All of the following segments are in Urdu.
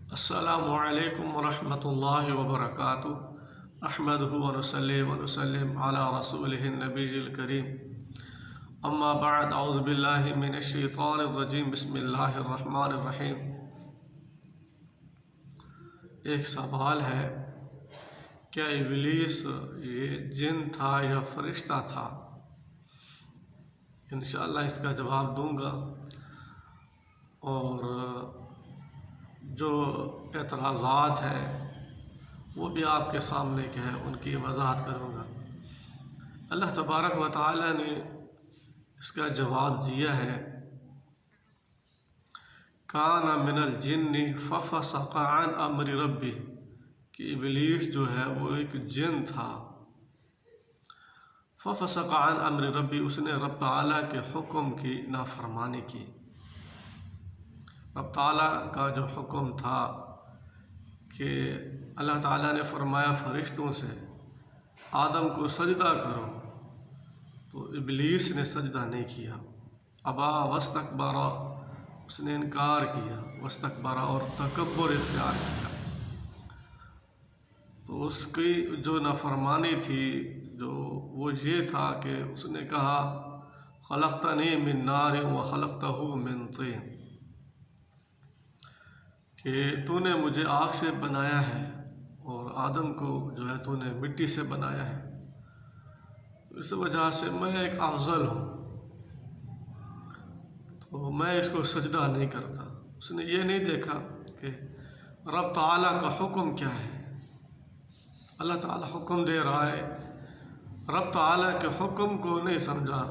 السلام علیکم ورحمۃ اللہ وبرکاتہ۔ احمدہ ونصلی ونسلم علی رسولہ النبی الکریم، اما بعد، اعوذ باللہ من الشیطان الرجیم، بسم اللہ الرحمن الرحیم۔ ایک سوال ہے، کیا ابلیس یہ جن تھا یا فرشتہ تھا؟ انشاءاللہ اس کا جواب دوں گا، اور جو اعتراضات ہیں وہ بھی آپ کے سامنے کے ہیں، ان کی وضاحت کروں گا۔ اللہ تبارک و تعالی نے اس کا جواب دیا ہے، کان من الجن ففسق عن امر ربی، کہ ابلیس جو ہے وہ ایک جن تھا، ففسق عن امر ربی، اس نے رب تعالیٰ کے حکم کی نافرمانی کی۔ رب تعالیٰ کا جو حکم تھا کہ اللہ تعالیٰ نے فرمایا فرشتوں سے آدم کو سجدہ کرو، تو ابلیس نے سجدہ نہیں کیا، ابا واستکبر، اس نے انکار کیا، واستکبر، اور تکبر اختیار کیا۔ تو اس کی جو نافرمانی تھی جو وہ یہ تھا کہ اس نے کہا خلقتنی من نار وخلقتہ من طین، کہ تو نے مجھے آگ سے بنایا ہے اور آدم کو جو ہے تو نے مٹی سے بنایا ہے، اس وجہ سے میں ایک افضل ہوں، تو میں اس کو سجدہ نہیں کرتا۔ اس نے یہ نہیں دیکھا کہ رب تعالیٰ کا حکم کیا ہے، اللہ تعالیٰ حکم دے رہا ہے، رب تعالیٰ کے حکم کو نہیں سمجھا،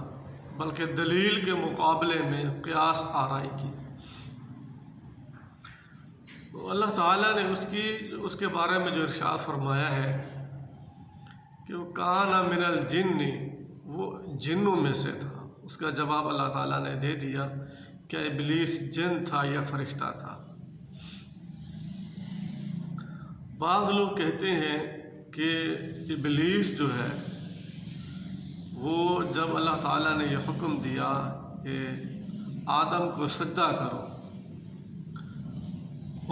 بلکہ دلیل کے مقابلے میں قیاس آرائی کی۔ تو اللہ تعالیٰ نے اس کے بارے میں جو ارشاد فرمایا ہے کہ وہ کان من الجن، وہ جنوں میں سے تھا، اس کا جواب اللہ تعالیٰ نے دے دیا کہ ابلیس جن تھا یا فرشتہ تھا۔ بعض لوگ کہتے ہیں کہ ابلیس جو ہے وہ جب اللہ تعالیٰ نے یہ حکم دیا کہ آدم کو سجدہ کرو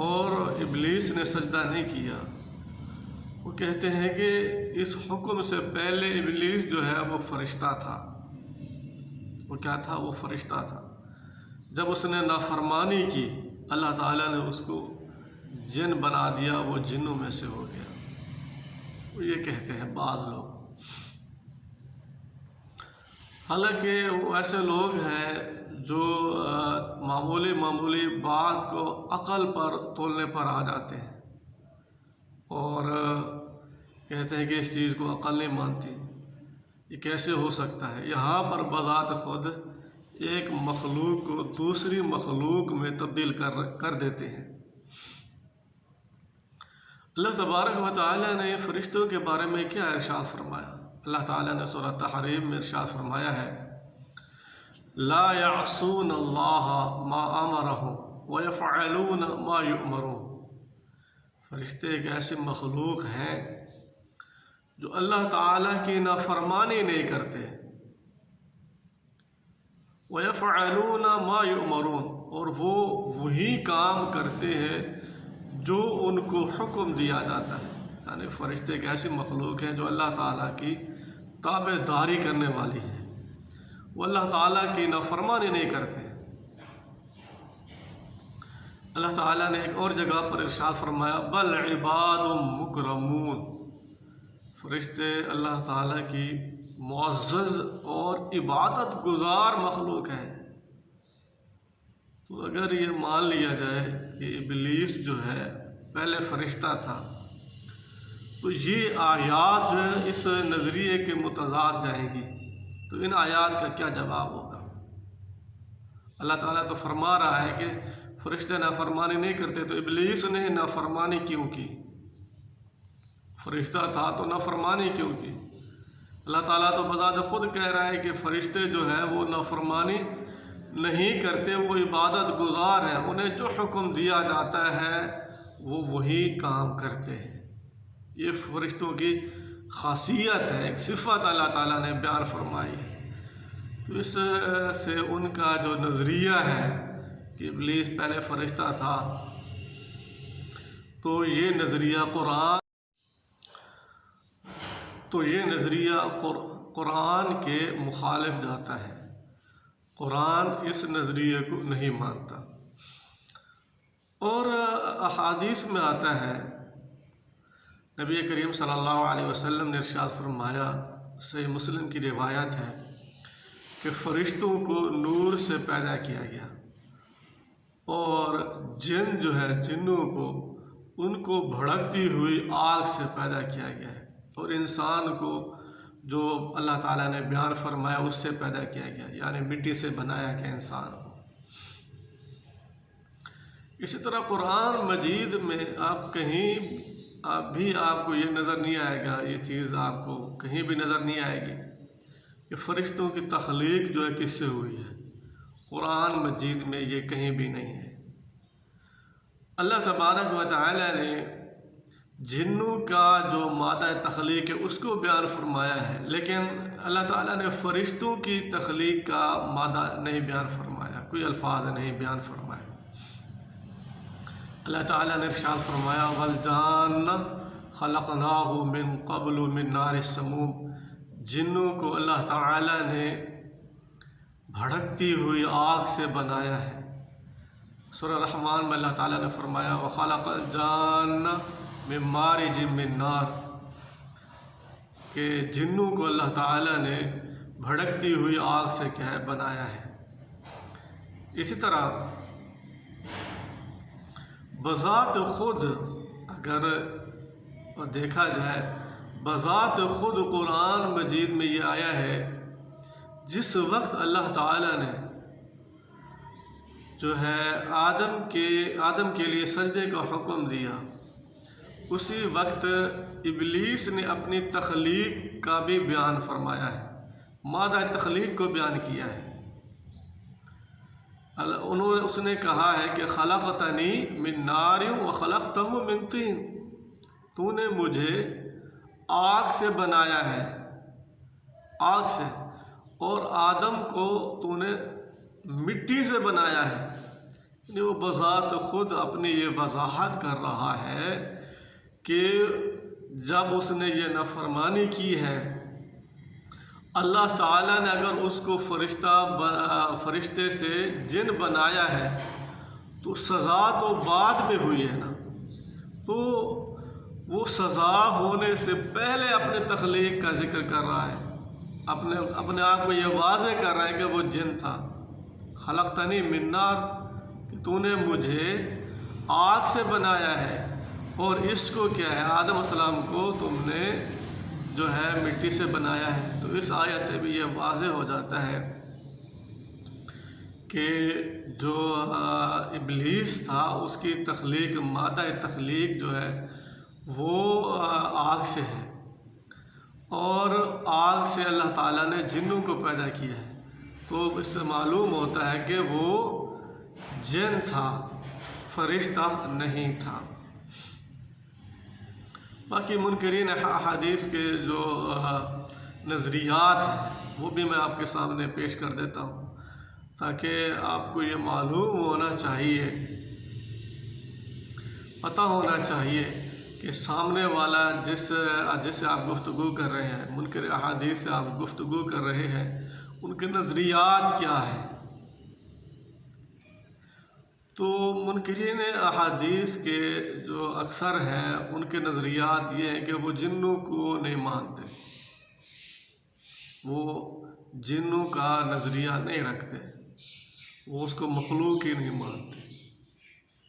اور ابلیس نے سجدہ نہیں کیا، وہ کہتے ہیں کہ اس حکم سے پہلے ابلیس جو ہے وہ فرشتہ تھا۔ وہ کیا تھا؟ وہ فرشتہ تھا۔ جب اس نے نافرمانی کی، اللہ تعالیٰ نے اس کو جن بنا دیا، وہ جنوں میں سے ہو گیا۔ وہ یہ کہتے ہیں بعض لوگ، حالانکہ وہ ایسے لوگ ہیں جو معمولی بات کو عقل پر تولنے پر آ جاتے ہیں اور کہتے ہیں کہ اس چیز کو عقل نہیں مانتی، یہ کیسے ہو سکتا ہے۔ یہاں پر بذات خود ایک مخلوق کو دوسری مخلوق میں تبدیل کر دیتے ہیں۔ اللہ تبارک و تعالیٰ نے فرشتوں کے بارے میں کیا ارشاد فرمایا؟ اللہ تعالیٰ نے سورہ تحریم میں ارشاد فرمایا ہے، لا یعصون اللہ ما امرہم ویفعلون ما یؤمرون۔ فرشتے ایک ایسی مخلوق ہیں جو اللہ تعالیٰ کی نافرمانی نہیں کرتے، ویفعلون ما یؤمرون، اور وہ وہی کام کرتے ہیں جو ان کو حکم دیا جاتا ہے۔ یعنی فرشتے ایک ایسی مخلوق ہیں جو اللہ تعالیٰ کی تابع داری کرنے والی ہے، وہ اللہ تعالیٰ کی نافرمانی نہیں کرتے۔ اللہ تعالیٰ نے ایک اور جگہ پر ارشاد فرمایا، بل عباد مکرمون، فرشتے اللہ تعالیٰ کی معزز اور عبادت گزار مخلوق ہیں۔ تو اگر یہ مان لیا جائے کہ ابلیس جو ہے پہلے فرشتہ تھا، تو یہ آیات جو ہے اس نظریے کے متضاد جائیں گی، تو ان آیات کا کیا جواب ہوگا؟ اللہ تعالیٰ تو فرما رہا ہے کہ فرشتے نافرمانی نہیں کرتے، تو ابلیس نے نافرمانی کیوں کی؟ فرشتہ تھا تو نافرمانی کیوں کی؟ اللہ تعالیٰ تو بذات خود کہہ رہا ہے کہ فرشتے جو ہے وہ نافرمانی نہیں کرتے، وہ عبادت گزار ہیں، انہیں جو حکم دیا جاتا ہے وہ وہی کام کرتے ہیں۔ یہ فرشتوں کی خاصیت ہے، ایک صفت اللہ تعالیٰ نے بیان فرمائی ہے۔ تو اس سے ان کا جو نظریہ ہے کہ ابلیس پہلے فرشتہ تھا، تو یہ نظریہ قرآن کے مخالف جاتا ہے۔ قرآن اس نظریے کو نہیں مانتا۔ اور احادیث میں آتا ہے، نبی کریم صلی اللہ علیہ وسلم نے ارشاد فرمایا، صحیح مسلم کی روایت ہے کہ فرشتوں کو نور سے پیدا کیا گیا، اور جن جو ہے جنوں کو ان کو بھڑکتی ہوئی آگ سے پیدا کیا گیا ہے، اور انسان کو جو اللہ تعالیٰ نے بیان فرمایا اس سے پیدا کیا گیا، یعنی مٹی سے بنایا گیا انسان کو۔ اسی طرح قرآن مجید میں آپ کو یہ نظر نہیں آئے گا، یہ چیز آپ کو کہیں بھی نظر نہیں آئے گی کہ فرشتوں کی تخلیق جو ہے کس سے ہوئی ہے۔ قرآن مجید میں یہ کہیں بھی نہیں ہے۔ اللہ تبارک و تعالی نے جنوں کا جو مادہ تخلیق ہے اس کو بیان فرمایا ہے، لیکن اللہ تعالیٰ نے فرشتوں کی تخلیق کا مادہ نہیں بیان فرمایا، کوئی الفاظ نہیں بیان فرمایا۔ اللہ تعالیٰ نے ارشاد فرمایا، وَالْجَانَّ خَلَقْنَاهُ مِن قَبْلُ مِن نَارِ السَّمُومِ، جنوں کو اللہ تعالیٰ نے بھڑکتی ہوئی آگ سے بنایا ہے۔ سورہ رحمان میں اللہ تعالیٰ نے فرمایا، وَخَلَقَ الْجَانَّ مِن مَارِجٍ مِن نَار، کہ جنوں کو اللہ تعالیٰ نے بھڑکتی ہوئی آگ سے کیا ہے بنایا ہے۔ اسی طرح بذات خود اگر دیکھا جائے، بذات خود قرآن مجید میں یہ آیا ہے، جس وقت اللہ تعالیٰ نے جو ہے آدم کے لیے سجدے کا حکم دیا، اسی وقت ابلیس نے اپنی تخلیق کا بھی بیان فرمایا ہے، مادہ تخلیق کو بیان کیا ہے۔ اس نے کہا ہے کہ خلقتنی من نار وخلقتہ من طین، تو نے مجھے آگ سے بنایا ہے، آگ سے، اور آدم کو تو نے مٹی سے بنایا ہے۔ یعنی وہ بذات خود اپنی یہ وضاحت کر رہا ہے کہ جب اس نے یہ نافرمانی کی ہے، اللہ تعالیٰ نے اگر اس کو فرشتے سے جن بنایا ہے تو سزا تو بعد میں ہوئی ہے نا، تو وہ سزا ہونے سے پہلے اپنے تخلیق کا ذکر کر رہا ہے، اپنے آپ کو یہ واضح کر رہا ہے کہ وہ جن تھا۔ خلقتنی من نار، کہ تو نے مجھے آگ سے بنایا ہے، اور اس کو کیا ہے آدم السلام کو تم نے جو ہے مٹی سے بنایا ہے۔ تو اس آیت سے بھی یہ واضح ہو جاتا ہے کہ جو ابلیس تھا اس کی تخلیق، مادہ تخلیق جو ہے وہ آگ سے ہے، اور آگ سے اللہ تعالیٰ نے جنوں کو پیدا کیا ہے۔ تو اس سے معلوم ہوتا ہے کہ وہ جن تھا، فرشتہ نہیں تھا۔ باقی منکرین احادیث کے جو نظریات ہیں وہ بھی میں آپ کے سامنے پیش کر دیتا ہوں، تاکہ آپ کو یہ معلوم ہونا چاہیے، پتہ ہونا چاہیے کہ سامنے والا جس سے آپ گفتگو کر رہے ہیں، منکر احادیث سے آپ گفتگو کر رہے ہیں، ان کے نظریات کیا ہیں۔ تو منکرین احادیث کے جو اکثر ہیں ان کے نظریات یہ ہیں کہ وہ جنوں کو نہیں مانتے، وہ جنوں کا نظریہ نہیں رکھتے، وہ اس کو مخلوق ہی نہیں مانتے۔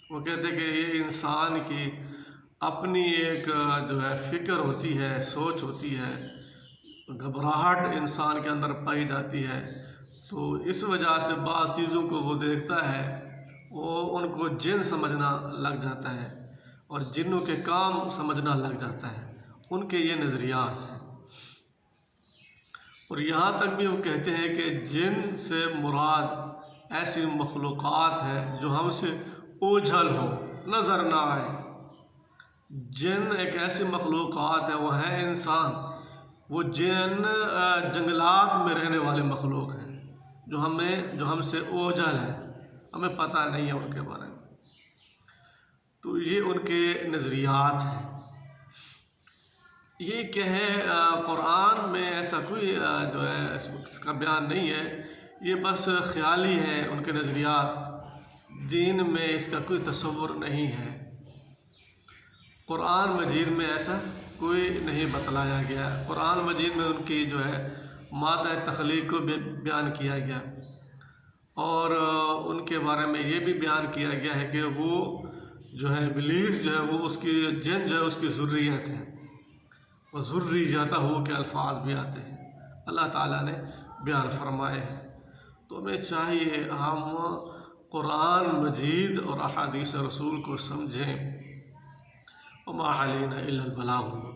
وہ کہتے کہ یہ انسان کی اپنی ایک جو ہے فکر ہوتی ہے، سوچ ہوتی ہے، گھبراہٹ انسان کے اندر پائی جاتی ہے، تو اس وجہ سے بعض چیزوں کو وہ دیکھتا ہے، وہ ان کو جن سمجھنا لگ جاتا ہے، اور جنوں کے کام سمجھنا لگ جاتا ہے۔ ان کے یہ نظریات ہیں، اور یہاں تک بھی وہ کہتے ہیں کہ جن سے مراد ایسی مخلوقات ہیں جو ہم سے اوجھل ہو، نظر نہ آئے۔ جن ایک ایسی مخلوقات ہیں، وہ ہیں انسان، وہ جن جنگلات میں رہنے والے مخلوق ہیں جو ہم سے اوجھل ہیں، ہمیں پتہ نہیں ہے ان کے بارے میں۔ تو یہ ان کے نظریات ہیں۔ یہ کہ ہے قرآن میں ایسا کوئی جو ہے اس کا بیان نہیں ہے، یہ بس خیالی ہے ان کے نظریات، دین میں اس کا کوئی تصور نہیں ہے۔ قرآن مجید میں ایسا کوئی نہیں بتلایا گیا۔ قرآن مجید میں ان کی جو ہے مادہ تخلیق کو بھی بیان کیا گیا، اور ان کے بارے میں یہ بھی بیان کیا گیا ہے کہ وہ جو ہے ابلیس جو ہے وہ اس کی جن جو ہے اس کی ذریت ہے، اور ذریتہ ہو کے الفاظ بھی آتے ہیں، اللہ تعالیٰ نے بیان فرمائے ہیں۔ تو ہمیں چاہیے ہم قرآن مجید اور احادیث رسول کو سمجھیں۔ وما علینا الا البلاغ المبین۔